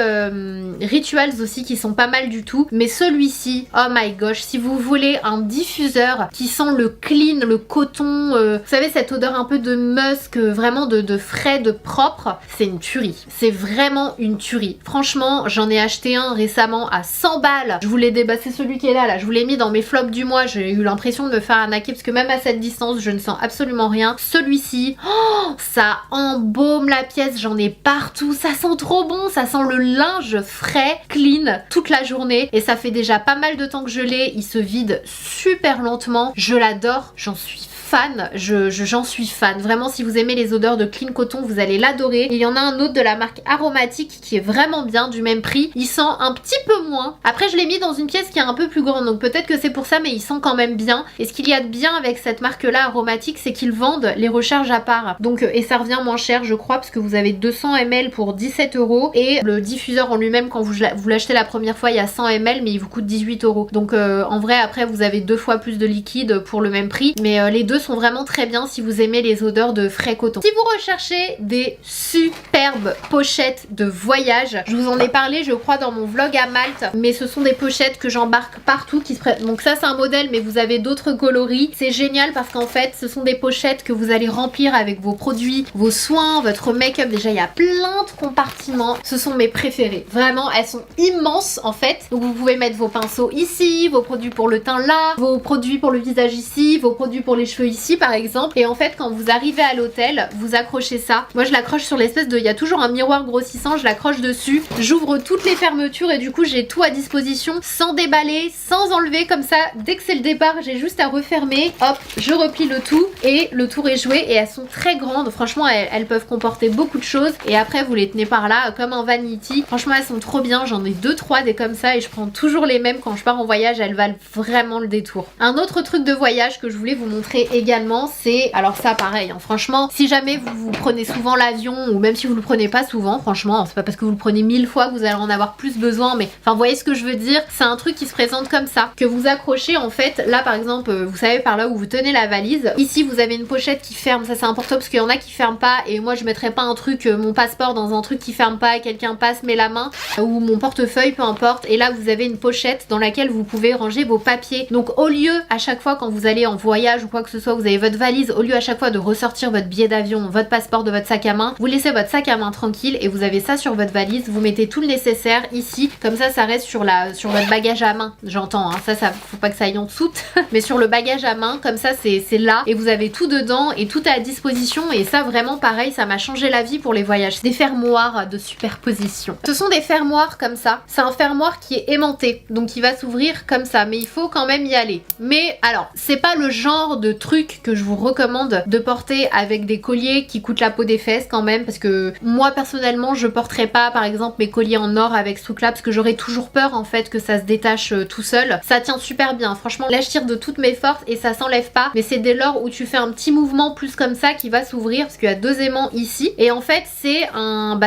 Rituals aussi qui sont pas mal du tout, mais celui-ci, oh my gosh, si vous voulez un diffuseur qui sent le clean, le coton, vous savez cette odeur un peu de musk, vraiment de frais, de propre, c'est une tuerie. C'est vraiment une tuerie. Franchement j'en ai acheté un récemment à 100 balles. Je vous l'ai débassé, celui qui est là, je vous l'ai mis dans mes flops du mois, j'ai eu l'impression de me faire arnaquer parce que même à cette distance, je ne sens absolument rien. Celui-ci, oh, ça embaume la pièce, j'en ai partout, ça sent trop bon, ça sent le linge frais, clean, toute la journée et ça fait déjà pas mal de temps que je l'ai, il se vide super lentement, je l'adore, j'en suis fan, j'en suis fan. Vraiment, si vous aimez les odeurs de clean coton, vous allez l'adorer. Et il y en a un autre de la marque Aromatique qui est vraiment bien, du même prix. Il sent un petit peu moins. Après, je l'ai mis dans une pièce qui est un peu plus grande, donc peut-être que c'est pour ça, mais il sent quand même bien. Et ce qu'il y a de bien avec cette marque-là, Aromatique, c'est qu'ils vendent les recharges à part. Donc, et ça revient moins cher, je crois, parce que vous avez 200 ml pour 17 € et le diffuseur en lui-même, quand vous l'achetez la première fois, il y a 100 ml, mais il vous coûte 18 €. Donc, en vrai, après, vous avez 2 fois plus de liquide pour le même prix, mais les deux sont vraiment très bien si vous aimez les odeurs de frais coton. Si vous recherchez des superbes pochettes de voyage, je vous en ai parlé je crois dans mon vlog à Malte, mais ce sont des pochettes que j'embarque partout qui se prêtent. Donc ça c'est un modèle, mais vous avez d'autres coloris. C'est génial parce qu'en fait ce sont des pochettes que vous allez remplir avec vos produits, vos soins, votre make-up. Déjà il y a plein de compartiments. Ce sont mes préférés. Vraiment elles sont immenses en fait. Donc vous pouvez mettre vos pinceaux ici, vos produits pour le teint là, vos produits pour le visage ici, vos produits pour les cheveux ici par exemple. Et en fait quand vous arrivez à l'hôtel, vous accrochez ça. Moi je l'accroche sur l'espèce de... Il y a toujours un miroir grossissant, je l'accroche dessus. J'ouvre toutes les fermetures et du coup j'ai tout à disposition sans déballer, sans enlever, comme ça dès que c'est le départ j'ai juste à refermer. Hop, je replie le tout et le tour est joué. Et elles sont très grandes, franchement elles peuvent comporter beaucoup de choses. Et après vous les tenez par là comme un vanity. Franchement elles sont trop bien, j'en ai 2-3 des comme ça et je prends toujours les mêmes quand je pars en voyage. Elles valent vraiment le détour. Un autre truc de voyage que je voulais vous montrer également, c'est, alors ça pareil hein, franchement si jamais vous prenez souvent l'avion, ou même si vous le prenez pas souvent, franchement c'est pas parce que vous le prenez 1000 fois que vous allez en avoir plus besoin, mais enfin vous voyez ce que je veux dire, c'est un truc qui se présente comme ça, que vous accrochez en fait. Là par exemple vous savez par là où vous tenez la valise, ici vous avez une pochette qui ferme, ça c'est important parce qu'il y en a qui ferment pas et moi je mettrais pas un truc, mon passeport dans un truc qui ferme pas et quelqu'un passe met la main, ou mon portefeuille peu importe. Et là vous avez une pochette dans laquelle vous pouvez ranger vos papiers. Donc au lieu à chaque fois quand vous allez en voyage ou quoi que ce soit, vous avez votre valise, au lieu à chaque fois de ressortir votre billet d'avion, votre passeport de votre sac à main, vous laissez votre sac à main tranquille et vous avez ça sur votre valise. Vous mettez tout le nécessaire ici, comme ça reste sur votre bagage à main, j'entends hein, ça faut pas que ça aille en dessous mais sur le bagage à main comme ça c'est là et vous avez tout dedans et tout est à disposition. Et ça vraiment pareil, ça m'a changé la vie pour les voyages. Des fermoirs de superposition, ce sont des fermoirs comme ça, c'est un fermoir qui est aimanté donc il va s'ouvrir comme ça, mais il faut quand même y aller. Mais alors c'est pas le genre de truc que je vous recommande de porter avec des colliers qui coûtent la peau des fesses quand même, parce que moi personnellement je porterai pas par exemple mes colliers en or avec ce truc là parce que j'aurais toujours peur en fait que ça se détache tout seul. Ça tient super bien franchement, là je tire de toutes mes forces et ça s'enlève pas, mais c'est dès lors où tu fais un petit mouvement plus comme ça qui va s'ouvrir parce qu'il y a 2 aimants ici. Et en fait c'est un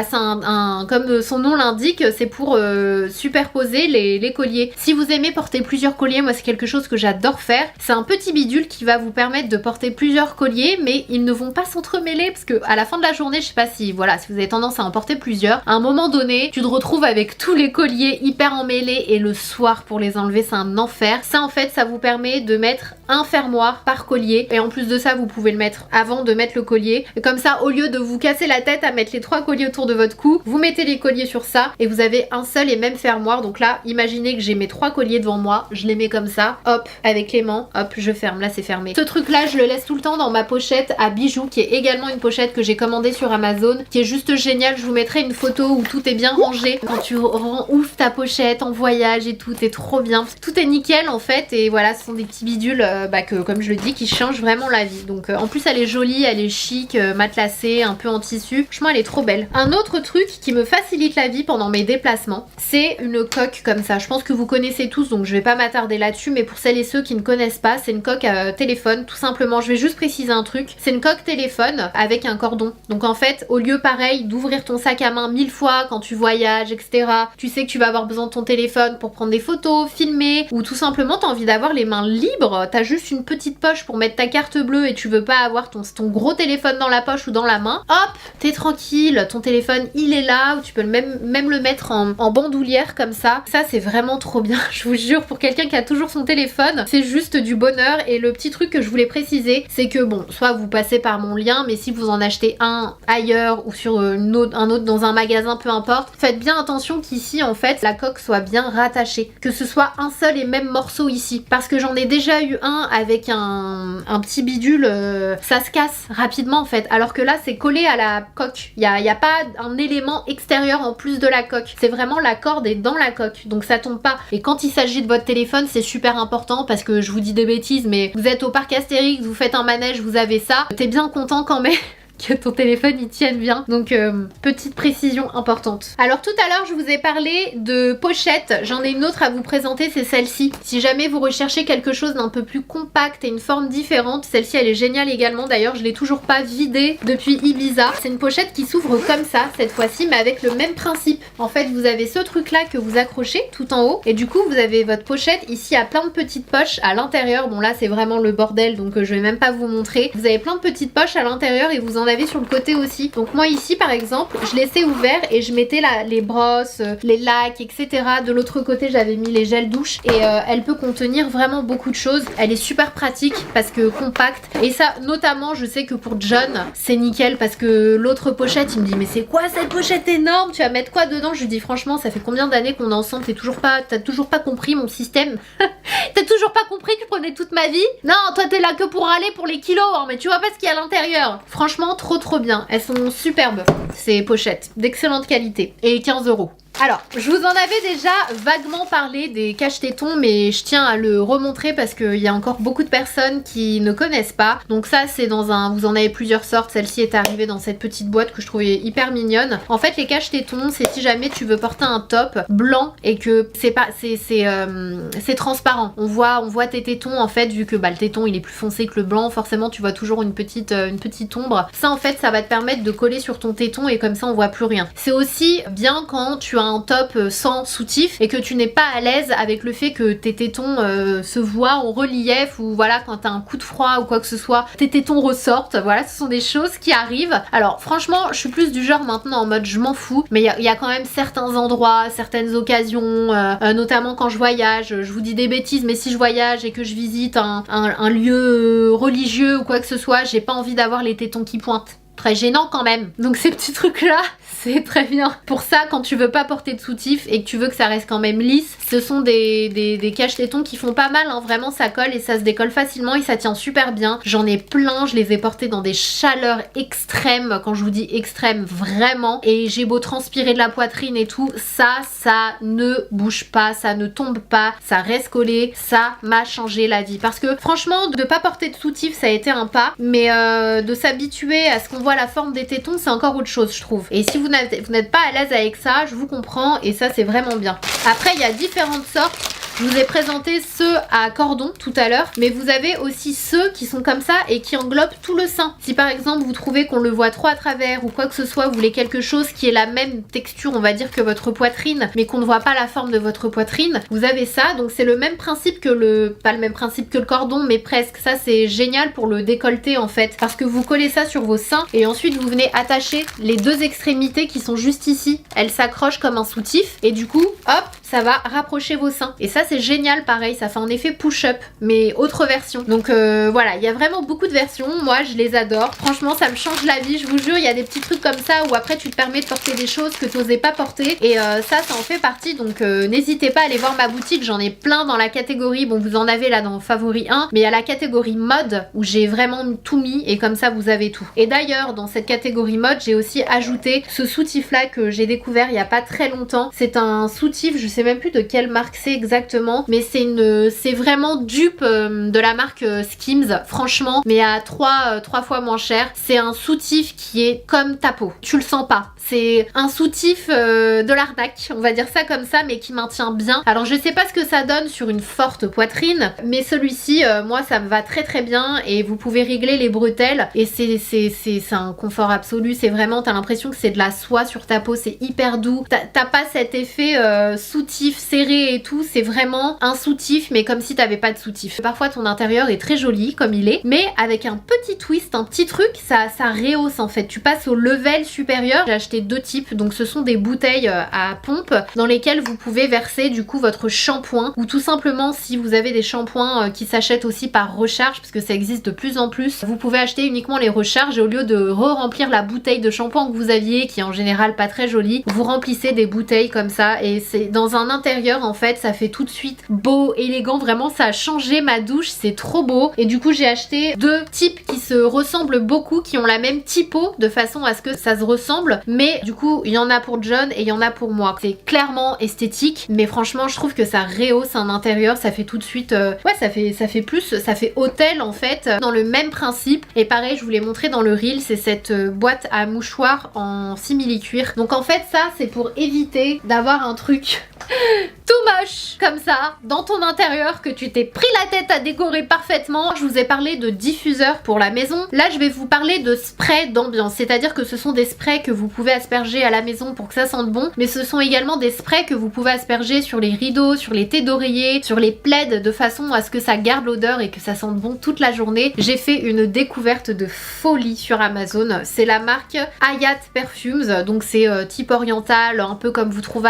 comme son nom l'indique, c'est pour superposer les colliers. Si vous aimez porter plusieurs colliers, moi c'est quelque chose que j'adore faire, c'est un petit bidule qui va vous permettre de porter plusieurs colliers, mais ils ne vont pas s'entremêler parce que à la fin de la journée, je sais pas si voilà, si vous avez tendance à en porter plusieurs, à un moment donné tu te retrouves avec tous les colliers hyper emmêlés et le soir pour les enlever c'est un enfer. Ça en fait ça vous permet de mettre un fermoir par collier et en plus de ça vous pouvez le mettre avant de mettre le collier et comme ça au lieu de vous casser la tête à mettre les 3 colliers autour de votre cou, vous mettez les colliers sur ça et vous avez un seul et même fermoir. Donc là imaginez que j'ai mes 3 colliers devant moi, je les mets comme ça, hop avec l'aimant, hop je ferme, là c'est fermé. Ce truc là je le laisse tout le temps dans ma pochette à bijoux qui est également une pochette que j'ai commandée sur Amazon qui est juste géniale. Je vous mettrai une photo où tout est bien rangé quand tu ouvres ta pochette en voyage et tout est trop bien, tout est nickel en fait. Et voilà ce sont des petits bidules que comme je le dis qui changent vraiment la vie. Donc en plus elle est jolie, elle est chic, matelassée, un peu en tissu, franchement elle est trop belle. Un autre truc qui me facilite la vie pendant mes déplacements, c'est une coque comme ça. Je pense que vous connaissez tous donc je vais pas m'attarder là-dessus, mais pour celles et ceux qui ne connaissent pas, c'est une coque téléphone tout simplement. Je vais juste préciser un truc, c'est une coque téléphone avec un cordon. Donc en fait au lieu pareil d'ouvrir ton sac à main 1000 fois quand tu voyages etc, tu sais que tu vas avoir besoin de ton téléphone pour prendre des photos, filmer, ou tout simplement t'as envie d'avoir les mains libres, t'as juste une petite poche pour mettre ta carte bleue et tu veux pas avoir ton gros téléphone dans la poche ou dans la main, hop t'es tranquille, ton téléphone il est là, ou tu peux même le mettre en bandoulière comme ça. Ça c'est vraiment trop bien, je vous jure, pour quelqu'un qui a toujours son téléphone c'est juste du bonheur. Et le petit truc que je voulais préciser, c'est que bon, soit vous passez par mon lien, mais si vous en achetez un ailleurs ou sur un autre dans un magasin, peu importe, faites bien attention qu'ici en fait la coque soit bien rattachée, que ce soit un seul et même morceau ici. Parce que j'en ai déjà eu un avec un petit bidule, ça se casse rapidement en fait. Alors que là c'est collé à la coque. Il y a pas un élément extérieur en plus de la coque. C'est vraiment la corde est dans la coque. Donc ça tombe pas. Et quand il s'agit de votre téléphone, c'est super important parce que je vous dis des bêtises, mais vous êtes au parc Astérix, vous faites un manège, vous avez ça. T'es bien content quand même que ton téléphone il tienne bien. Donc petite précision importante. Alors tout à l'heure je vous ai parlé de pochette. J'en ai une autre à vous présenter, c'est celle-ci. Si jamais vous recherchez quelque chose d'un peu plus compact et une forme différente, celle-ci elle est géniale également. D'ailleurs je l'ai toujours pas vidée depuis Ibiza. C'est une pochette qui s'ouvre comme ça cette fois-ci, mais avec le même principe. En fait vous avez ce truc là que vous accrochez tout en haut et du coup vous avez votre pochette. Ici à plein de petites poches à l'intérieur. Bon là c'est vraiment le bordel donc je vais même pas vous montrer. Vous avez plein de petites poches à l'intérieur et vous en avez sur le côté aussi. Donc moi ici par exemple je laissais ouvert et je mettais les brosses, les lacs etc. De l'autre côté j'avais mis les gels douche et elle peut contenir vraiment beaucoup de choses. Elle est super pratique parce que compacte et ça notamment je sais que pour John c'est nickel parce que l'autre pochette il me dit mais c'est quoi cette pochette énorme, tu vas mettre quoi dedans? Je lui dis franchement ça fait combien d'années qu'on est ensemble, t'as toujours pas compris mon système. T'as toujours pas compris que je prenais toute ma vie? Non toi t'es là que pour aller pour les kilos hein, mais tu vois pas ce qu'il y a à l'intérieur. Franchement trop bien, elles sont superbes ces pochettes, d'excellente qualité et 15 €. Alors, je vous en avais déjà vaguement parlé des cache-tétons, mais je tiens à le remontrer parce qu'il y a encore beaucoup de personnes qui ne connaissent pas. Donc ça, c'est dans un... Vous en avez plusieurs sortes. Celle-ci est arrivée dans cette petite boîte que je trouvais hyper mignonne. En fait, les cache-tétons, c'est si jamais tu veux porter un top blanc et que c'est pas... c'est transparent. On voit tes tétons, en fait, vu que le téton, il est plus foncé que le blanc. Forcément, tu vois toujours une petite ombre. Ça, en fait, ça va te permettre de coller sur ton téton et comme ça, on voit plus rien. C'est aussi bien quand tu as un top sans soutif et que tu n'es pas à l'aise avec le fait que tes tétons se voient en relief ou voilà quand t'as un coup de froid ou quoi que ce soit, tes tétons ressortent. Voilà, ce sont des choses qui arrivent. Alors franchement, je suis plus du genre maintenant en mode je m'en fous, mais il y a quand même certains endroits, certaines occasions, notamment quand je voyage. Je vous dis des bêtises, mais si je voyage et que je visite un lieu religieux ou quoi que ce soit, j'ai pas envie d'avoir les tétons qui pointent. Très gênant quand même. Donc ces petits trucs là, c'est très bien. Pour ça, quand tu veux pas porter de soutif et que tu veux que ça reste quand même lisse, ce sont des cache-tétons qui font pas mal, hein. Vraiment ça colle et ça se décolle facilement et ça tient super bien. J'en ai plein, je les ai portés dans des chaleurs extrêmes. Quand je vous dis extrêmes, vraiment. Et j'ai beau transpirer de la poitrine et tout, ça ne bouge pas, ça ne tombe pas, ça reste collé. Ça m'a changé la vie. Parce que franchement, de pas porter de soutif, ça a été un pas. Mais de s'habituer à ce qu'on voit la forme des tétons, c'est encore autre chose, je trouve. Et si vous n'êtes pas à l'aise avec ça, je vous comprends et ça c'est vraiment bien. Après il y a différentes sortes. Je vous ai présenté ceux à cordon tout à l'heure, mais vous avez aussi ceux qui sont comme ça et qui englobent tout le sein. Si par exemple vous trouvez qu'on le voit trop à travers ou quoi que ce soit, vous voulez quelque chose qui ait la même texture, on va dire, que votre poitrine, mais qu'on ne voit pas la forme de votre poitrine, vous avez ça. Donc c'est le même principe que pas le même principe que le cordon, mais presque. Ça c'est génial pour le décolleté en fait, parce que vous collez ça sur vos seins et ensuite vous venez attacher les deux extrémités qui sont juste ici. Elles s'accrochent comme un soutif et du coup, hop, ça va rapprocher vos seins. Et ça c'est génial, pareil, ça fait un effet push-up, mais autre version. Donc voilà, il y a vraiment beaucoup de versions. Moi je les adore. Franchement ça me change la vie, je vous jure. Il y a des petits trucs comme ça où après tu te permets de porter des choses que tu n'osais pas porter. Et ça en fait partie. Donc n'hésitez pas à aller voir ma boutique. J'en ai plein dans la catégorie. Bon, vous en avez là dans Favori 1, mais il y a la catégorie mode où j'ai vraiment tout mis et comme ça vous avez tout. Et d'ailleurs dans cette catégorie mode j'ai aussi ajouté ce soutif là que j'ai découvert il y a pas très longtemps. C'est un soutif, je sais même plus de quelle marque c'est exactement, mais c'est vraiment dupe de la marque Skims, franchement, mais à 3 fois moins cher. C'est un soutif qui est comme ta peau, tu le sens pas. C'est un soutif de l'arnaque, on va dire ça comme ça, mais qui maintient bien. Alors je sais pas ce que ça donne sur une forte poitrine, mais celui-ci, moi ça me va très bien et vous pouvez régler les bretelles et c'est un confort absolu. C'est vraiment, t'as l'impression que c'est de la soie sur ta peau, c'est hyper doux. T'as pas cet effet soutif serré et tout, c'est vraiment un soutif mais comme si t'avais pas de soutif. Parfois ton intérieur est très joli comme il est, mais avec un petit twist, un petit truc, ça rehausse en fait. Tu passes au level supérieur. J'ai acheté deux types, donc ce sont des bouteilles à pompe dans lesquelles vous pouvez verser du coup votre shampoing, ou tout simplement si vous avez des shampoings qui s'achètent aussi par recharge, parce que ça existe de plus en plus, vous pouvez acheter uniquement les recharges et au lieu de re-remplir la bouteille de shampoing que vous aviez, qui est en général pas très jolie, vous remplissez des bouteilles comme ça et c'est dans un intérieur en fait, ça fait tout de de suite beau, élégant, vraiment ça a changé ma douche, c'est trop beau. Et du coup j'ai acheté deux types qui se ressemblent beaucoup, qui ont la même typo de façon à ce que ça se ressemble, mais du coup il y en a pour John et il y en a pour moi. C'est clairement esthétique, mais franchement je trouve que ça rehausse un intérieur, ça fait tout de suite ouais, ça fait plus, ça fait hôtel en fait, dans le même principe. Et pareil, je vous l'ai montré dans le reel, c'est cette boîte à mouchoirs en simili-cuir. Donc en fait ça c'est pour éviter d'avoir un truc tout moche comme ça dans ton intérieur, que tu t'es pris la tête à décorer parfaitement. Je vous ai parlé de diffuseurs pour la maison. Là je vais vous parler de sprays d'ambiance, c'est-à-dire que ce sont des sprays que vous pouvez asperger à la maison pour que ça sente bon, mais ce sont également des sprays que vous pouvez asperger sur les rideaux, sur les thés d'oreiller, sur les plaids, de façon à ce que ça garde l'odeur et que ça sente bon toute la journée. J'ai fait une découverte de folie sur Amazon, c'est la marque Hayat Perfumes, donc c'est type oriental, un peu comme vous trouvez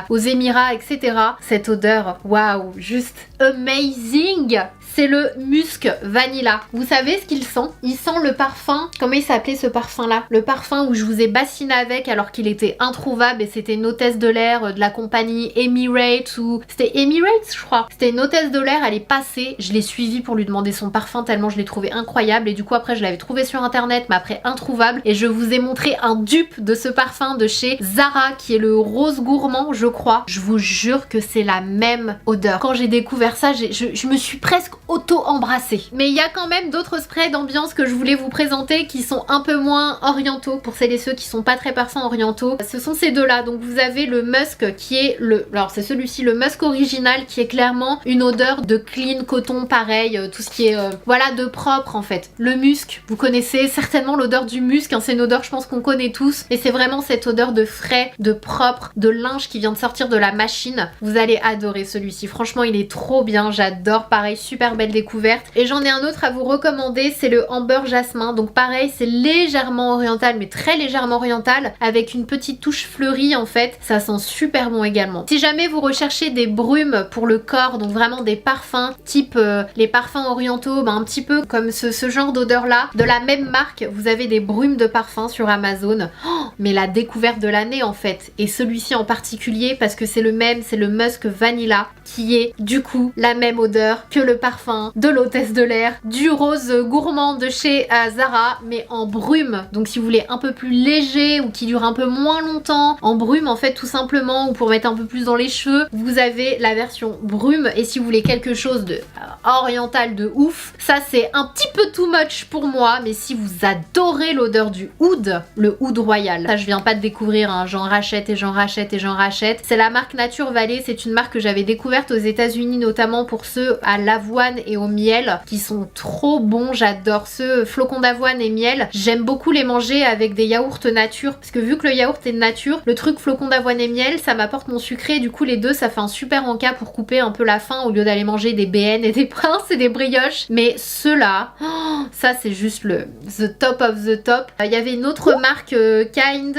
aux Émirats, etc. Cette odeur, waouh, juste amazing. C'est le musc vanilla. Vous savez ce qu'il sent? Il sent le parfum, comment il s'appelait ce parfum là? Le parfum où je vous ai bassiné avec alors qu'il était introuvable, et c'était une hôtesse de l'air de la compagnie Emirates, ou c'était Emirates je crois. C'était une hôtesse de l'air, elle est passée, je l'ai suivie pour lui demander son parfum tellement je l'ai trouvé incroyable, et du coup après je l'avais trouvé sur internet mais après introuvable, et je vous ai montré un dupe de ce parfum de chez Zara qui est le rose gourmand je crois. Je vous jure que c'est la même odeur. Quand j'ai découvert ça, je me suis presque auto-embrassée. Mais il y a quand même d'autres sprays d'ambiance que je voulais vous présenter qui sont un peu moins orientaux, pour celles et ceux qui sont pas très parfums orientaux. Ce sont ces deux là. Donc vous avez le musk qui est alors c'est celui-ci, le musk original, qui est clairement une odeur de clean coton, pareil, tout ce qui est voilà, de propre en fait. Le musc, vous connaissez certainement l'odeur du musc, hein, c'est une odeur je pense qu'on connaît tous, et c'est vraiment cette odeur de frais, de propre, de linge qui vient de sortir de la machine. Vous allez adorer celui-ci, franchement il est trop bien, j'adore, pareil, super belle découverte. Et j'en ai un autre à vous recommander, c'est le Amber Jasmin. Donc pareil, c'est légèrement oriental, mais très légèrement oriental, avec une petite touche fleurie en fait. Ça sent super bon également. Si jamais vous recherchez des brumes pour le corps, donc vraiment des parfums type les parfums orientaux, un petit peu comme ce genre d'odeur là, de la même marque, vous avez des brumes de parfum sur Amazon. Oh, mais la découverte de l'année en fait, et celui-ci en particulier parce que c'est le même, c'est le Musk Vanilla, qui est du coup la même odeur que le parfum de l'hôtesse de l'air, du rose gourmand de chez Zara, mais en brume. Donc si vous voulez un peu plus léger ou qui dure un peu moins longtemps, en brume en fait tout simplement, ou pour mettre un peu plus dans les cheveux, vous avez la version brume. Et si vous voulez quelque chose de oriental de ouf, ça c'est un petit peu too much pour moi, mais si vous adorez l'odeur du oud, le oud royal, ça je viens pas de découvrir, hein, j'en rachète et j'en rachète et j'en rachète. C'est la marque Nature Valley, c'est une marque que j'avais découverte aux États-Unis, notamment pour ceux à l'avoine et au miel, qui sont trop bons. J'adore ceux flocons d'avoine et miel. J'aime beaucoup les manger avec des yaourts nature, parce que vu que le yaourt est de nature, le truc flocons d'avoine et miel, ça m'apporte mon sucré, du coup les deux ça fait un super encas pour couper un peu la faim au lieu d'aller manger des BN et des princes et des brioches. Mais ceux-là, oh, ça c'est juste le the top of the top. Il y avait une autre marque Kind,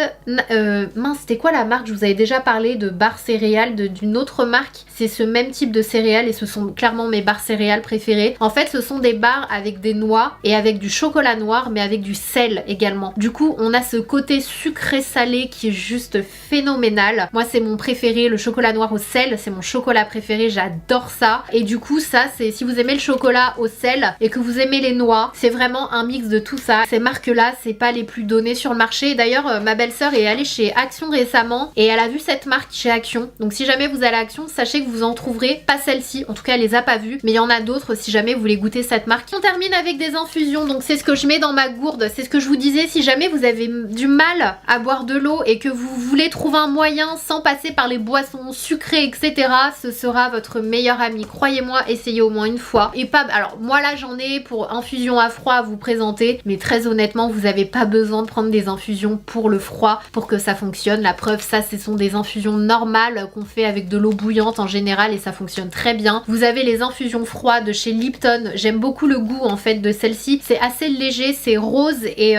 mince c'était quoi la marque? Je vous avais déjà parlé de barres céréales d'une autre marque. C'est ce même type de céréales et ce sont clairement mes barres céréales préférées. En fait ce sont des barres avec des noix et avec du chocolat noir, mais avec du sel également. Du coup on a ce côté sucré salé qui est juste phénoménal. Moi c'est mon préféré, le chocolat noir au sel, c'est mon chocolat préféré, j'adore ça. Et du coup ça c'est, si vous aimez le chocolat au sel et que vous aimez les noix, c'est vraiment un mix de tout ça. Ces marques là c'est pas les plus données sur le marché. D'ailleurs ma belle-sœur est allée chez Action récemment et elle a vu cette marque chez Action. Donc si jamais vous allez à Action, sachez que vous en trouverez, pas celle-ci, en tout cas elle les a pas vues, mais il y en a d'autres si jamais vous voulez goûter cette marque. On termine avec des infusions, donc c'est ce que je mets dans ma gourde, c'est ce que je vous disais. Si jamais vous avez du mal à boire de l'eau et que vous voulez trouver un moyen sans passer par les boissons sucrées etc, ce sera votre meilleur ami, croyez-moi, essayez au moins une fois. Et pas, alors moi là j'en ai pour infusion à froid à vous présenter, mais très honnêtement vous n'avez pas besoin de prendre des infusions pour le froid pour que ça fonctionne. La preuve, ça ce sont des infusions normales qu'on fait avec de l'eau bouillante en général et ça fonctionne très bien. Vous avez les infusions froides fois de chez Lipton. J'aime beaucoup le goût en fait de celle-ci. C'est assez léger, c'est rose et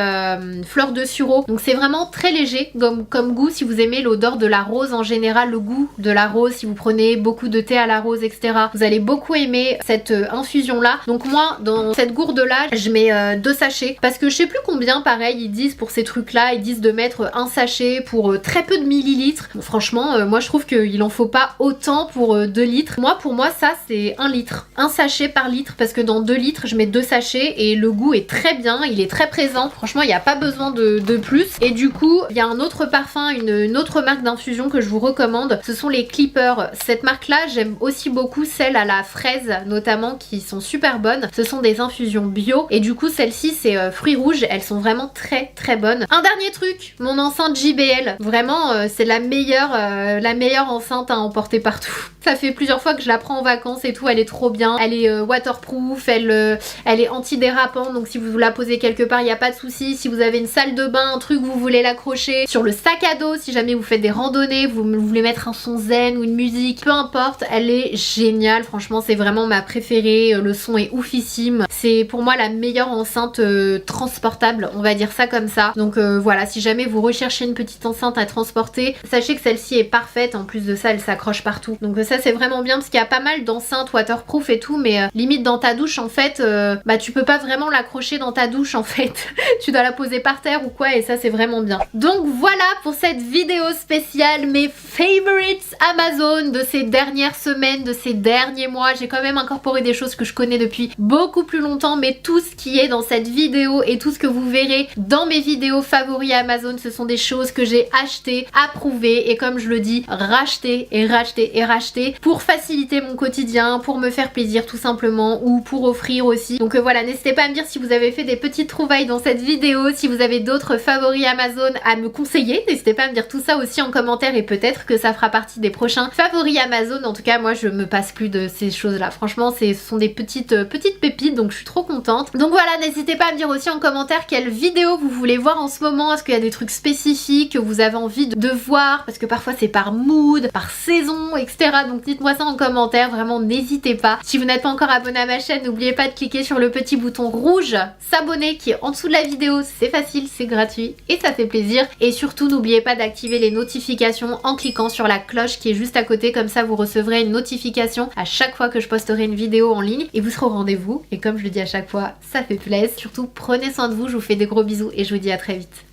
fleur de sureau. Donc c'est vraiment très léger comme goût si vous aimez l'odeur de la rose en général, le goût de la rose, si vous prenez beaucoup de thé à la rose, etc. Vous allez beaucoup aimer cette infusion là. Donc moi dans cette gourde là je mets 2 sachets parce que je sais plus combien pareil ils disent pour ces trucs là, ils disent de mettre un sachet pour très peu de millilitres. Bon, franchement moi je trouve qu'il en faut pas autant pour 2 litres. Pour moi ça c'est 1 litre, un sachet par litre parce que dans 2 litres je mets 2 sachets et le goût est très bien, il est très présent. Franchement il n'y a pas besoin de plus. Et du coup il y a un autre parfum, une autre marque d'infusion que je vous recommande, ce sont les Clippers. Cette marque là j'aime aussi beaucoup celles à la fraise notamment qui sont super bonnes. Ce sont des infusions bio et du coup celle-ci c'est fruits rouges, elles sont vraiment très très bonnes. Un dernier truc, mon enceinte JBL, vraiment c'est la meilleure enceinte à emporter partout. Ça fait plusieurs fois que je la prends en vacances et tout, elle est trop bien, elle est waterproof, elle est anti-dérapante, donc si vous la posez quelque part il n'y a pas de souci. Si vous avez une salle de bain, un truc, vous voulez l'accrocher sur le sac à dos, si jamais vous faites des randonnées, vous voulez mettre un son zen ou une musique, peu importe, elle est géniale, franchement c'est vraiment ma préférée, le son est oufissime, c'est pour moi la meilleure enceinte transportable, on va dire ça comme ça. Donc voilà, si jamais vous recherchez une petite enceinte à transporter, sachez que celle-ci est parfaite, en plus de ça elle s'accroche partout. Donc ça c'est vraiment bien parce qu'il y a pas mal d'enceintes waterproof et tout, mais limite dans ta douche en fait, bah tu peux pas vraiment l'accrocher dans ta douche en fait, tu dois la poser par terre ou quoi et ça c'est vraiment bien. Donc voilà pour cette vidéo spéciale, mes favorites Amazon de ces dernières semaines, de ces derniers mois. J'ai quand même incorporé des choses que je connais depuis beaucoup plus longtemps, mais tout ce qui est dans cette vidéo et tout ce que vous verrez dans mes vidéos favoris Amazon, ce sont des choses que j'ai achetées, approuvées et comme je le dis, rachetées et rachetées et rachetées pour faciliter mon quotidien, pour me faire plaisir tout simplement ou pour offrir aussi. Donc voilà, n'hésitez pas à me dire si vous avez fait des petites trouvailles dans cette vidéo, si vous avez d'autres favoris Amazon à me conseiller, n'hésitez pas à me dire tout ça aussi en commentaire et peut-être que ça fera partie des prochains favoris Amazon. En tout cas moi je me passe plus de ces choses là, franchement ce sont des petites pépites, donc je suis trop contente. Donc voilà, n'hésitez pas à me dire aussi en commentaire quelle vidéo vous voulez voir en ce moment, est-ce qu'il y a des trucs spécifiques que vous avez envie de voir, parce que parfois c'est par mood, par saison, etc. Donc dites-moi ça en commentaire, vraiment n'hésitez pas. Si vous n'êtes pas encore abonné à ma chaîne, n'oubliez pas de cliquer sur le petit bouton rouge s'abonner qui est en dessous de la vidéo, c'est facile, c'est gratuit et ça fait plaisir. Et surtout n'oubliez pas d'activer les notifications en cliquant sur la cloche qui est juste à côté, comme ça vous recevrez une notification à chaque fois que je posterai une vidéo en ligne et vous serez au rendez-vous. Et comme je le dis à chaque fois, ça fait plaisir. Surtout prenez soin de vous, je vous fais des gros bisous et je vous dis à très vite.